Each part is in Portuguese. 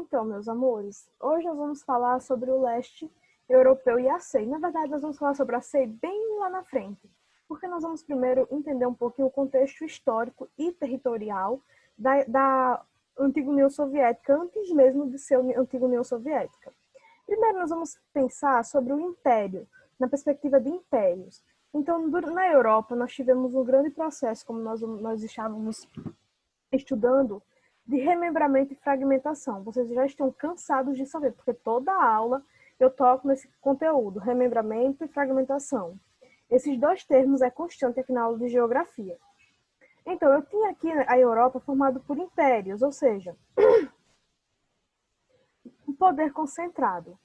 Então, meus amores, hoje nós vamos falar sobre o leste europeu e a CEI. Na verdade, nós vamos falar sobre a CEI bem lá na frente, porque nós vamos primeiro entender um pouquinho o contexto histórico e territorial da antiga União Soviética, antes mesmo de ser a antiga União Soviética. Primeiro, nós vamos pensar sobre o império, na perspectiva de impérios. Então, na Europa, nós tivemos um grande processo, como nós estávamos estudando, de remembramento e fragmentação. Vocês já estão cansados de saber, porque toda aula eu toco nesse conteúdo, remembramento e fragmentação. Esses dois termos é constante aqui na aula de geografia. Então, eu tinha aqui a Europa formada por impérios, ou seja, um poder concentrado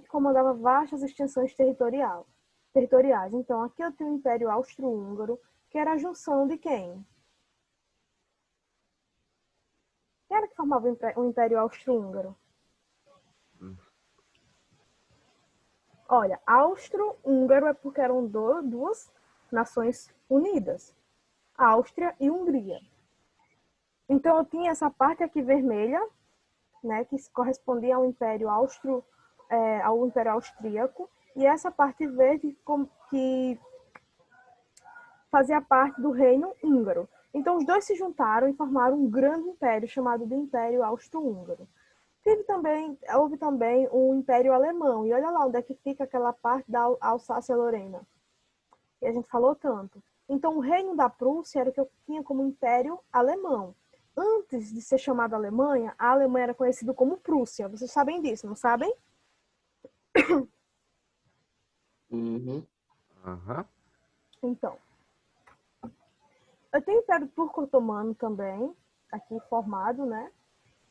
que comandava vastas extensões territoriais. Então, aqui eu tenho o Império Austro-Húngaro, que era a junção de quem? Quem era que formava o Império Austro-Húngaro? Olha, Austro-Húngaro é porque eram duas nações unidas, Áustria e Hungria. Então, eu tinha essa parte aqui vermelha, né, que correspondia ao Império ao Império Austríaco, e essa parte verde que fazia parte do Reino Húngaro. Então, os dois se juntaram e formaram um grande império chamado de Império Austro-Húngaro. Houve também o Império Alemão, e olha lá onde é que fica aquela parte da Alsácia-Lorena, que a gente falou tanto. Então, o Reino da Prússia era o que eu tinha como Império Alemão. Antes de ser chamada Alemanha, a Alemanha era conhecida como Prússia. Vocês sabem disso, não sabem? Uhum. Então, eu tenho o Império Turco-Otomano também, aqui formado, né?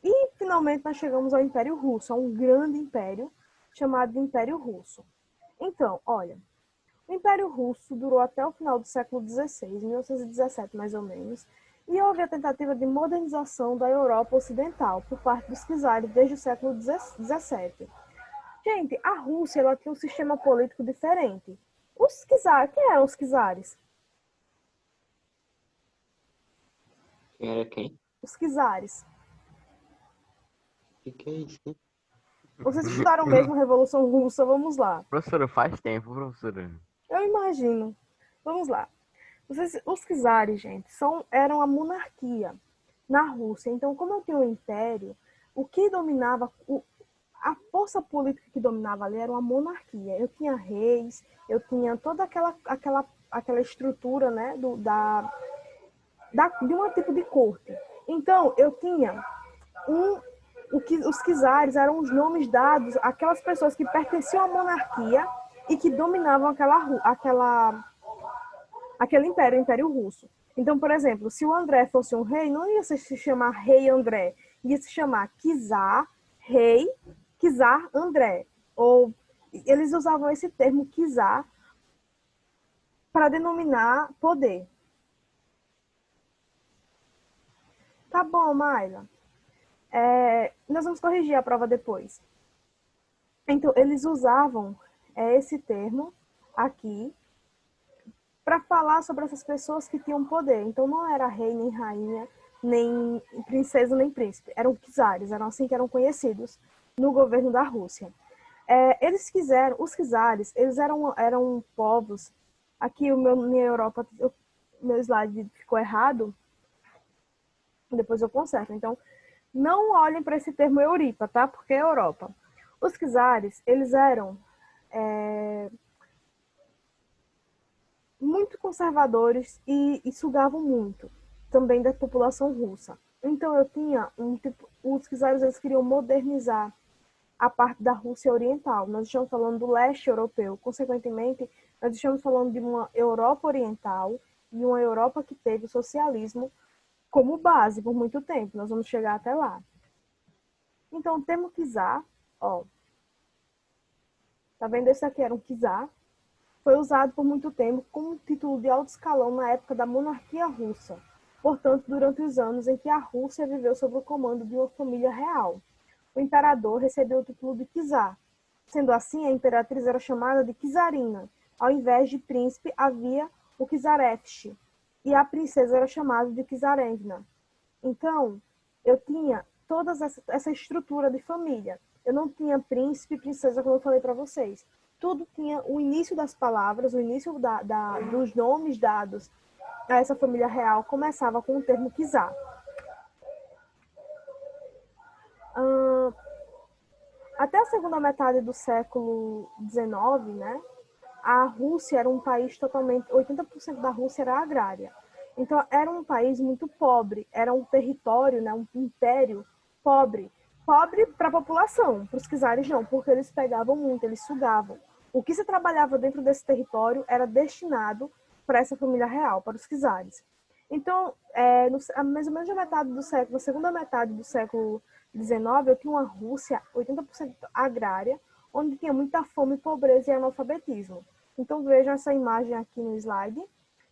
E, finalmente, nós chegamos ao Império Russo, a um grande império chamado de Império Russo. Então, olha, o Império Russo durou até o final do século XVI, 1917 mais ou menos, e houve a tentativa de modernização da Europa Ocidental por parte dos czares desde o século XVII. Gente, a Rússia ela tinha um sistema político diferente. Os czares, quem eram os czares? Quem era quem? Os czares. O que é isso? Vocês estudaram mesmo a Revolução Russa? Vamos lá. Professora, faz tempo, professora. Eu imagino. Vamos lá. Os czares, gente, eram a monarquia na Rússia. Então, como eu tinha um império, o que dominava, a força política que dominava ali era uma monarquia. Eu tinha reis, eu tinha toda aquela estrutura, né, de um tipo de corte. Então, eu tinha os czares eram os nomes dados àquelas pessoas que pertenciam à monarquia e que dominavam aquele império, o Império Russo. Então, por exemplo, se o André fosse um rei, não ia se chamar Rei André, ia se chamar Czar, Rei, Czar André. Ou eles usavam esse termo Czar para denominar poder. Tá bom, Mayla. Nós vamos corrigir a prova depois. Então, eles usavam esse termo aqui para falar sobre essas pessoas que tinham poder. Então, não era rei, nem rainha, nem princesa, nem príncipe. Eram czares, eram assim que eram conhecidos no governo da Rússia. Os czares, eles eram povos. Aqui, minha Europa, meu slide ficou errado. Depois eu conserto. Então, não olhem para esse termo Euripa, tá? Porque é Europa. Os czares, eles eram muito conservadores e sugavam muito também da população russa. Então eu tinha os czares eles queriam modernizar a parte da Rússia Oriental. Nós estamos falando do leste europeu. Consequentemente, nós estamos falando de uma Europa Oriental e uma Europa que teve o socialismo como base por muito tempo. Nós vamos chegar até lá. Então, o termo czar, ó, tá vendo? Esse aqui era um czar. Foi usado por muito tempo como título de alto escalão na época da monarquia russa. Portanto, durante os anos em que a Rússia viveu sob o comando de uma família real. O imperador recebeu o título de czar. Sendo assim, a imperatriz era chamada de czarina. Ao invés de príncipe, havia o czarevich. E a princesa era chamada de czarevna. Então, eu tinha toda essa estrutura de família. Eu não tinha príncipe e princesa, como eu falei para vocês. Tudo tinha o início das palavras, o início dos nomes dados a essa família real começava com o termo czar. Até a segunda metade do século XIX, né, a Rússia era um país totalmente... 80% da Rússia era agrária. Então, era um país muito pobre. Era um território, né, um império pobre. Pobre para a população, para os czares não, porque eles pegavam muito, eles sugavam. O que se trabalhava dentro desse território era destinado para essa família real, para os czares. Então, mais ou menos na metade do século, na segunda metade do século XIX, eu tinha uma Rússia 80% agrária, onde tinha muita fome, pobreza e analfabetismo. Então, vejam essa imagem aqui no slide.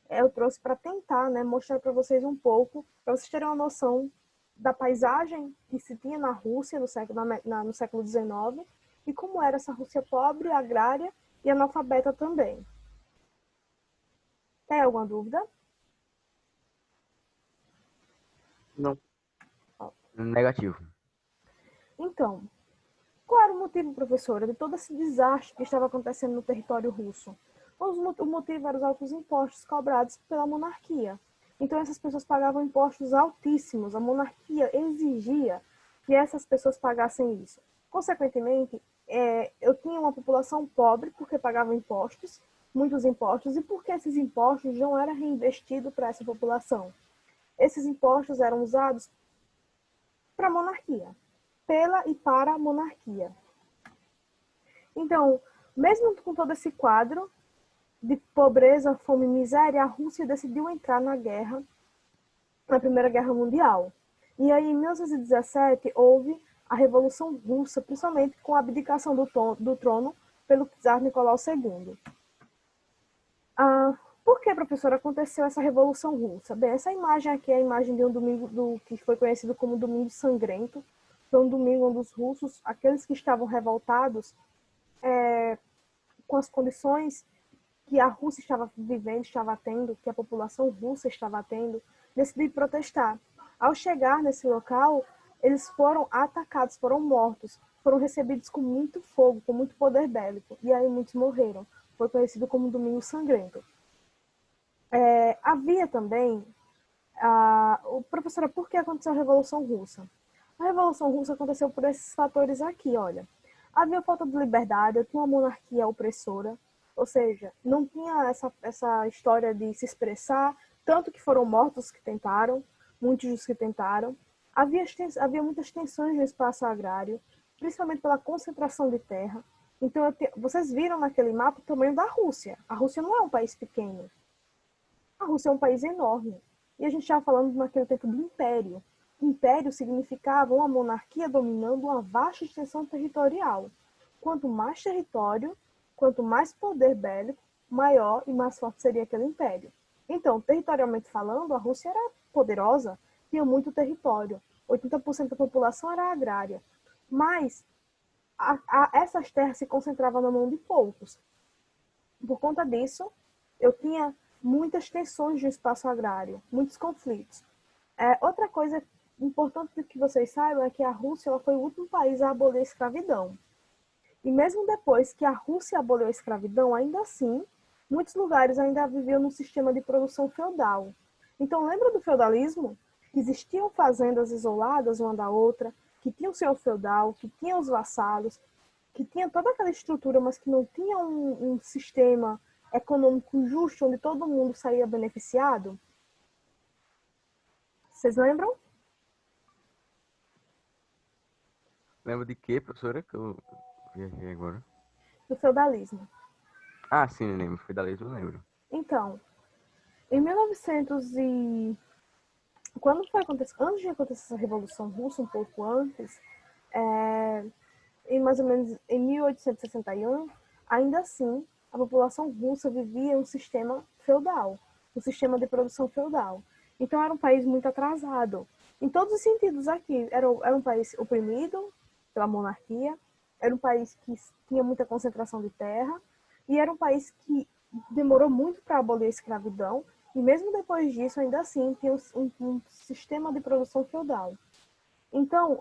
Eu trouxe para tentar, né, mostrar para vocês um pouco, para vocês terem uma noção da paisagem que se tinha na Rússia no século XIX e como era essa Rússia pobre, agrária e analfabeta também. Tem alguma dúvida? Não. Negativo. Então, qual era o motivo, professora, de todo esse desastre que estava acontecendo no território russo? O motivo eram os altos impostos cobrados pela monarquia. Então, essas pessoas pagavam impostos altíssimos. A monarquia exigia que essas pessoas pagassem isso. Consequentemente, eu tinha uma população pobre porque pagava impostos, muitos impostos, e porque esses impostos não eram reinvestidos para essa população. Esses impostos eram usados para a monarquia, pela e para a monarquia. Então, mesmo com todo esse quadro de pobreza, fome e miséria, a Rússia decidiu entrar na guerra, na Primeira Guerra Mundial. E aí, em 1917, houve a Revolução Russa, principalmente com a abdicação do trono pelo czar Nicolau II. Por que, professora, aconteceu essa Revolução Russa? Bem, essa imagem aqui é a imagem de um domingo que foi conhecido como Domingo Sangrento. Foi um domingo onde os russos, aqueles que estavam revoltados com as condições que a Rússia estava vivendo, estava tendo, que a população russa estava tendo, decidiram protestar. Ao chegar nesse local, eles foram atacados, foram mortos, foram recebidos com muito fogo, com muito poder bélico, e aí muitos morreram. Foi conhecido como Domingo Sangrento. Havia também... professora, por que aconteceu a Revolução Russa? A Revolução Russa aconteceu por esses fatores aqui, olha. Havia falta de liberdade, tinha uma monarquia opressora, ou seja, não tinha essa história de se expressar, tanto que foram mortos os que tentaram, muitos dos que tentaram. Havia muitas tensões no espaço agrário, principalmente pela concentração de terra. Então, vocês viram naquele mapa o tamanho da Rússia. A Rússia não é um país pequeno. A Rússia é um país enorme. E a gente estava falando naquele tempo de império. Império significava uma monarquia dominando uma vasta extensão territorial. Quanto mais território, quanto mais poder bélico, maior e mais forte seria aquele império. Então, territorialmente falando, a Rússia era poderosa, tinha muito território. 80% da população era agrária. Mas essas terras se concentravam na mão de poucos. Por conta disso, eu tinha muitas tensões no espaço agrário, muitos conflitos. Outra coisa importante que vocês saibam é que a Rússia ela foi o último país a abolir a escravidão. E mesmo depois que a Rússia aboliu a escravidão, ainda assim, muitos lugares ainda viviam num sistema de produção feudal. Então, lembra do feudalismo? Que existiam fazendas isoladas uma da outra, que tinham o senhor feudal, que tinham os vassalos, que tinha toda aquela estrutura, mas que não tinha um sistema econômico justo, onde todo mundo saía beneficiado? Vocês lembram? Lembra de quê, professora? Que eu viajei agora. Do feudalismo. Ah, sim, lembro. Feudalismo, eu lembro. Então, em 1900 e... Quando foi acontecer, antes de acontecer essa Revolução Russa, um pouco antes, em mais ou menos em 1861, ainda assim, a população russa vivia um sistema feudal, um sistema de produção feudal. Então, era um país muito atrasado. Em todos os sentidos aqui, era um país oprimido pela monarquia, era um país que tinha muita concentração de terra, e era um país que demorou muito para abolir a escravidão, e mesmo depois disso, ainda assim, tinha um sistema de produção feudal. Então,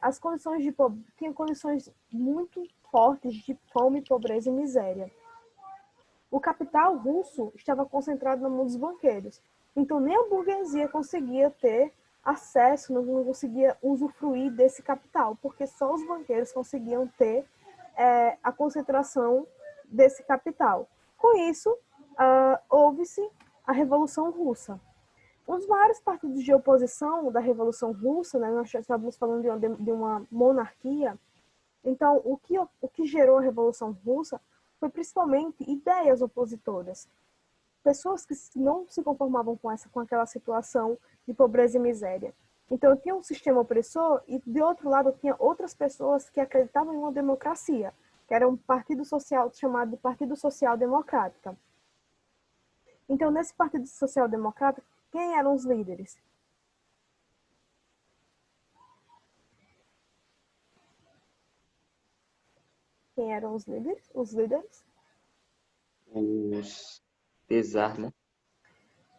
as condições de tinha condições muito fortes de fome, pobreza e miséria. O capital russo estava concentrado na mão dos banqueiros. Então, nem a burguesia conseguia ter acesso, não conseguia usufruir desse capital, porque só os banqueiros conseguiam ter a concentração desse capital. Com isso, houve-se a Revolução Russa. Os vários partidos de oposição da Revolução Russa, né, nós estávamos falando de uma monarquia, então o que gerou a Revolução Russa foi principalmente ideias opositoras. Pessoas que não se conformavam com aquela situação de pobreza e miséria. Então, tinha um sistema opressor e, de outro lado, tinha outras pessoas que acreditavam em uma democracia, que era um partido social chamado de Partido Social Democrático. Então, nesse Partido Social Democrático, quem eram os líderes? Quem eram os líderes? Os líderes? Os czar, né?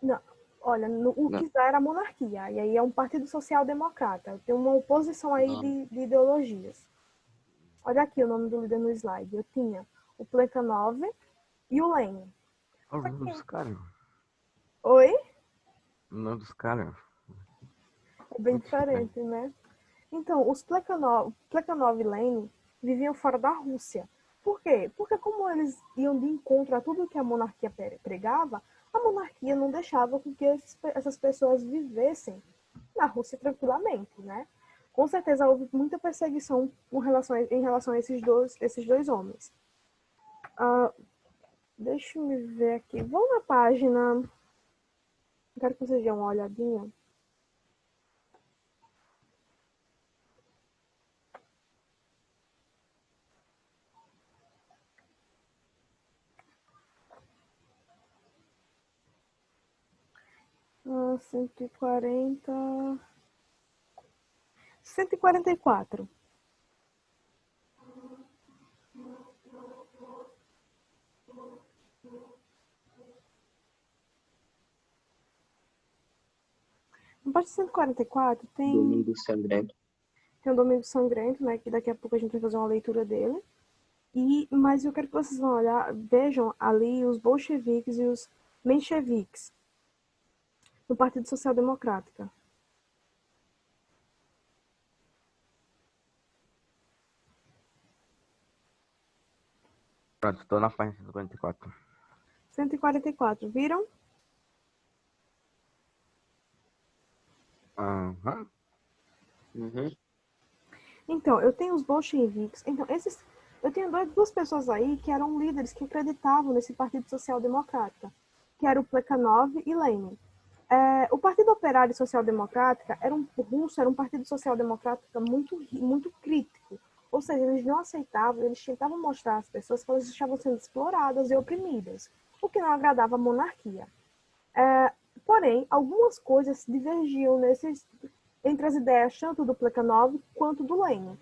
Não. Olha, o Não, czar era a monarquia, e aí é um partido social-democrata. Tem uma oposição aí não. de ideologias. Olha aqui o nome do líder no slide. Eu tinha o Plekhanov e o Lenin. Olha o nome dos caras. Oi? O nome dos caras. É bem Muito estranho. diferente, né? Então, os Plekhanov e Lenin viviam fora da Rússia. Por quê? Porque como eles iam de encontro a tudo que a monarquia pregava, a monarquia não deixava com que essas pessoas vivessem na Rússia tranquilamente, né? Com certeza houve muita perseguição em relação a esses dois homens. Ah, deixa eu me ver aqui. Vamos na página. Quero que vocês dêem uma olhadinha. Ah, 140. 144. Na parte 144 Domingo Sangrento. tem o Domingo Sangrento, né? Que daqui a pouco a gente vai fazer uma leitura dele. Mas eu quero que vocês vejam ali os bolcheviques e os mencheviques no Partido Social Democrático. Pronto, estou na página 144. 144, viram? Aham. Uhum. Então, eu tenho os bolcheviques. Então, eu tenho duas pessoas aí que eram líderes que acreditavam nesse Partido Social Democrático, que era o Plekhanov e Lenin. O Partido Operário Social Democrático russo, era um partido social democrático muito crítico. Ou seja, eles não aceitavam, eles tentavam mostrar às pessoas que elas estavam sendo exploradas e oprimidas, o que não agradava a monarquia. Porém, algumas coisas divergiam entre as ideias tanto do Plekhanov quanto do Lenin.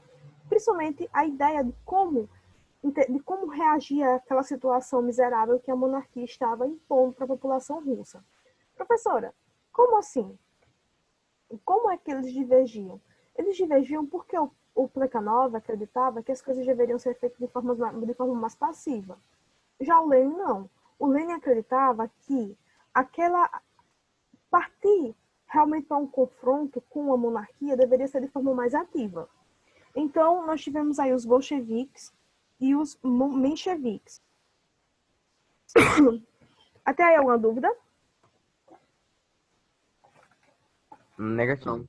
Principalmente a ideia de como reagir àquela situação miserável que a monarquia estava impondo para a população russa. Professora, como assim? Como é que eles divergiam? Eles divergiam porque o Plekhanov acreditava que as coisas deveriam ser feitas de forma mais passiva. Já o Lenin não. O Lenin acreditava que aquela partir realmente para um confronto com a monarquia deveria ser de forma mais ativa. Então, nós tivemos aí os bolcheviques e os mencheviques. Até aí alguma dúvida? Negativo.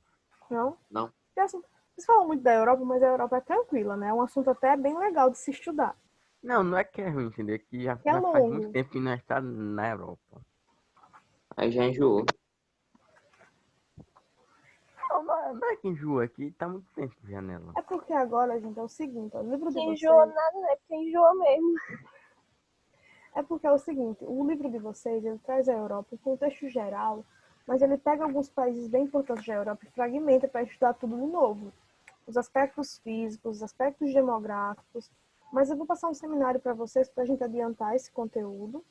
Não? Não. Vocês falam muito da Europa, mas a Europa é tranquila, né? É um assunto até bem legal de se estudar. Não, não é que é ruim, entender que já, É já faz muito longo. tempo que nós está na Europa. Aí já enjoou. Não é que enjoa aqui, tá muito tempo já nela. É porque agora, gente, é o seguinte, ó, o livro de Que vocês... enjoa nada, né? Porque enjoa mesmo. É porque é o seguinte, o livro de vocês, ele traz a Europa em contexto geral, mas ele pega alguns países bem importantes da Europa e fragmenta para estudar tudo de novo. Os aspectos físicos, os aspectos demográficos. Mas eu vou passar um seminário para vocês para a gente adiantar esse conteúdo.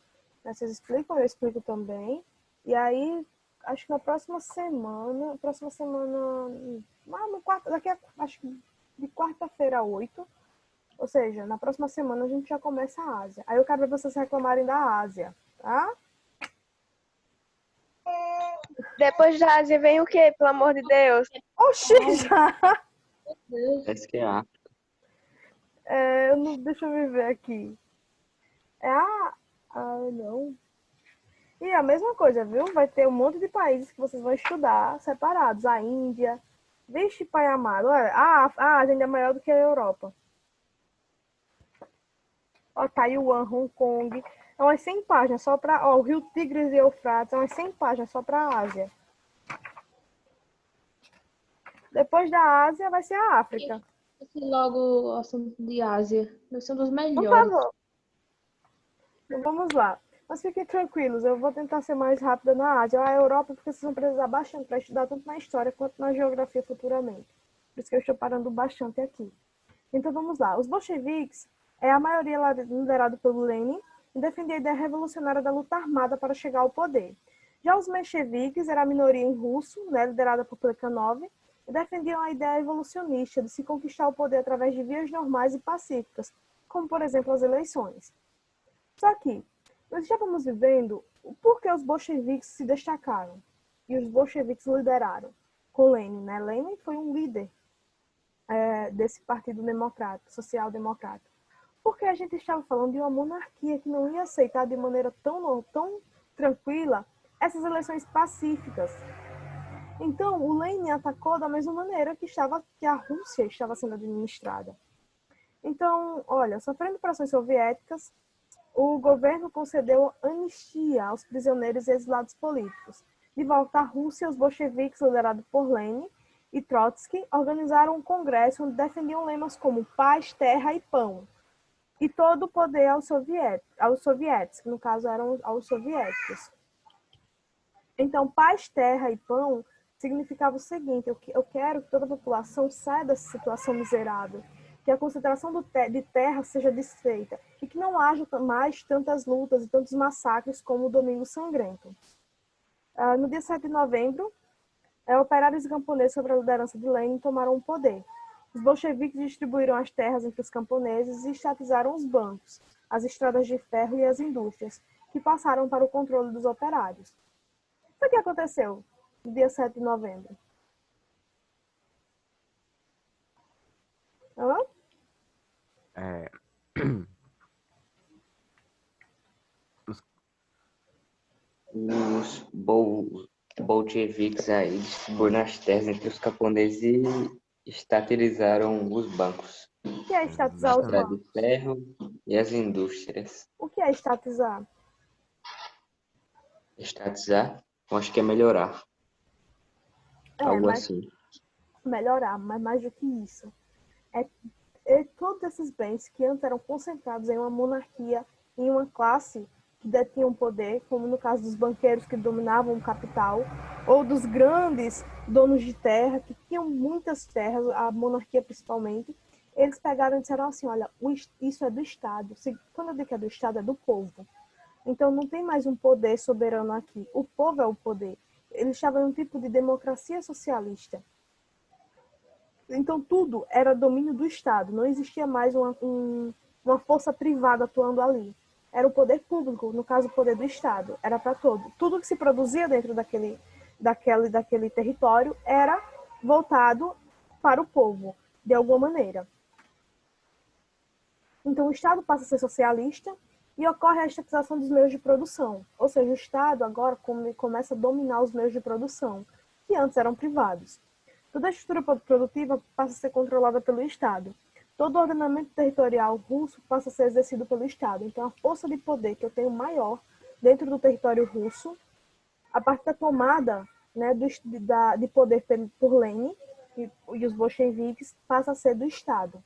Né? Vocês explicam, eu explico também. E aí acho que na próxima semana, no quarto, acho que de quarta-feira a 8, ou seja, na próxima semana a gente já começa a Ásia. Aí eu quero ver vocês reclamarem da Ásia, tá? Depois da Ásia vem o quê, pelo amor de Deus? Oxi, já! Parece que é a Deixa eu me ver aqui. Não. E a mesma coisa, viu? Vai ter um monte de países que vocês vão estudar separados. A Índia. Vixe, pai amado. Olha, a Ásia ainda é maior do que a Europa. Ó, Taiwan, Hong Kong. É umas 100 páginas só para... Ó, o Rio Tigres e Eufrates. É umas 100 páginas só para a Ásia. Depois da Ásia vai ser a África. Esse logo o assunto de Ásia. Deve ser um dos Por melhores. favor. Então vamos lá. Mas fiquem tranquilos, eu vou tentar ser mais rápida na Ásia. A Europa, porque vocês vão precisar bastante para estudar tanto na história quanto na geografia futuramente. Por isso que eu estou parando bastante aqui. Então vamos lá. Os bolcheviques é a maioria liderado pelo Lenin e defendia a ideia revolucionária da luta armada para chegar ao poder. Já os mencheviques era a minoria em russo, né, liderada por Plekhanov, e defendiam a ideia evolucionista de se conquistar o poder através de vias normais e pacíficas, como por exemplo as eleições. Só que nós já vamos vivendo o porquê os bolcheviques se destacaram e os bolcheviques lideraram com Lenin, né? Lenin foi um líder desse partido democrático, social-democrata. Porque a gente estava falando de uma monarquia que não ia aceitar de maneira tão tranquila essas eleições pacíficas. Então, o Lenin atacou da mesma maneira que a Rússia estava sendo administrada. Então, olha, sofrendo pressões soviéticas, o governo concedeu anistia aos prisioneiros e exilados políticos. De volta à Rússia, os bolcheviques, liderados por Lenin e Trotsky, organizaram um congresso onde defendiam lemas como paz, terra e pão. E todo o poder aos soviéticos, que no caso eram aos soviéticos. Então, paz, terra e pão significava o seguinte: eu quero que toda a população saia dessa situação miserável, que a concentração de terra seja desfeita e que não haja mais tantas lutas e tantos massacres como o Domingo Sangrento. No dia 7 de novembro, operários e camponeses sob a liderança de Lenin tomaram o poder. Os bolcheviques distribuíram as terras entre os camponeses e estatizaram os bancos, as estradas de ferro e as indústrias, que passaram para o controle dos operários. O que aconteceu no dia 7 de novembro? É, os bolcheviques aí distribuíram as terras entre os camponeses e estatilizaram os bancos, O que é estatizar a os estrada bancos? de ferro e as indústrias. O que é estatizar? Estatizar, eu acho que é melhorar, algo Mas assim. melhorar, mas mais do que isso. Todos esses bens que antes eram concentrados em uma monarquia, em uma classe que detinha um poder, como no caso dos banqueiros que dominavam o capital, ou dos grandes donos de terra, que tinham muitas terras, a monarquia principalmente, eles pegaram e disseram assim, olha, isso é do Estado. Quando eu digo que é do Estado, é do povo. Então não tem mais um poder soberano aqui. O povo é o poder. Eles estavam em um tipo de democracia socialista. Então, tudo era domínio do Estado. Não existia mais uma força privada atuando ali. Era o poder público, no caso, o poder do Estado. Era para todo. Tudo que se produzia dentro daquele território era voltado para o povo, de alguma maneira. Então, o Estado passa a ser socialista e ocorre a estatização dos meios de produção. Ou seja, o Estado agora começa a dominar os meios de produção, que antes eram privados. Toda a estrutura produtiva passa a ser controlada pelo Estado. Todo o ordenamento territorial russo passa a ser exercido pelo Estado. Então, a força de poder que eu tenho maior dentro do território russo, a partir da tomada, né, de poder por Lenin e os bolcheviques, passa a ser do Estado.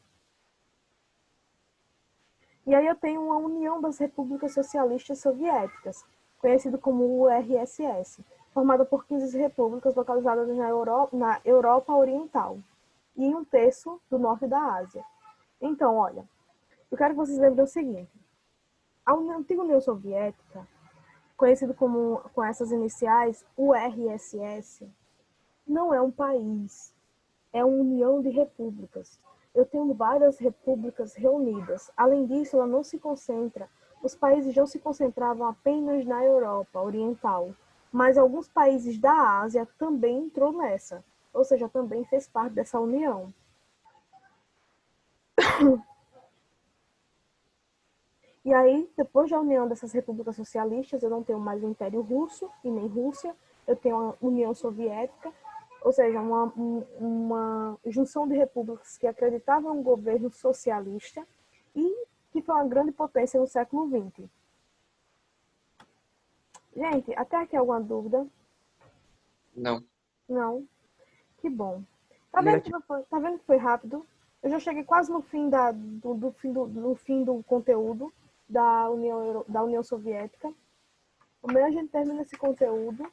E aí eu tenho uma união das repúblicas socialistas soviéticas, conhecido como URSS, formada por 15 repúblicas localizadas na Europa Oriental e em um terço do norte da Ásia. Então, olha, eu quero que vocês lembrem o seguinte. A antiga União Soviética conhecido como com essas iniciais, o RSS, não é um país, é uma união de repúblicas. Eu tenho várias repúblicas reunidas. Além disso, ela não se concentra, os países não se concentravam apenas na Europa Oriental, mas alguns países da Ásia também entrou nessa, ou seja, também fez parte dessa união. E aí, depois da união dessas repúblicas socialistas, eu não tenho mais o Império Russo e nem Rússia, eu tenho a União Soviética, ou seja, uma junção de repúblicas que acreditavam em um governo socialista e que foi uma grande potência no século XX. Gente, até aqui alguma dúvida? Não. Não? Que bom. Tá vendo que foi rápido? Eu já cheguei quase no fim no fim do conteúdo da União Soviética. Amanhã a gente termina esse conteúdo.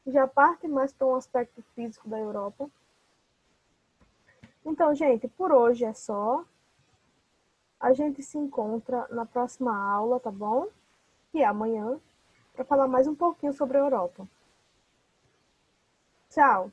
Já parte mais para um aspecto físico da Europa. Então, gente, por hoje é só. A gente se encontra na próxima aula, tá bom? Que é amanhã, para falar mais um pouquinho sobre a Europa. Tchau!